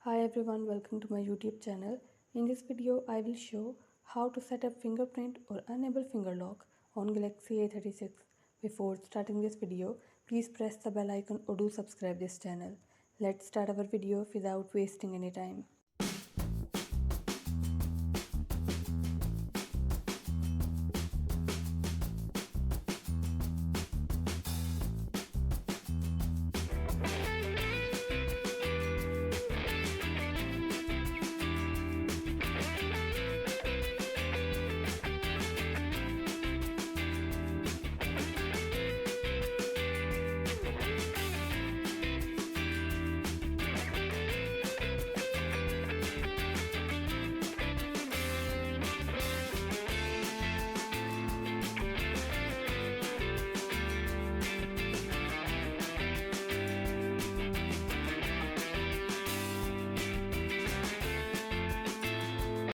Hi everyone, welcome to my YouTube channel. In this video, I will show how to set up fingerprint or enable finger lock on Galaxy A36. Before starting this video, please press the bell icon or do subscribe this channel. Let's start our video without wasting any time.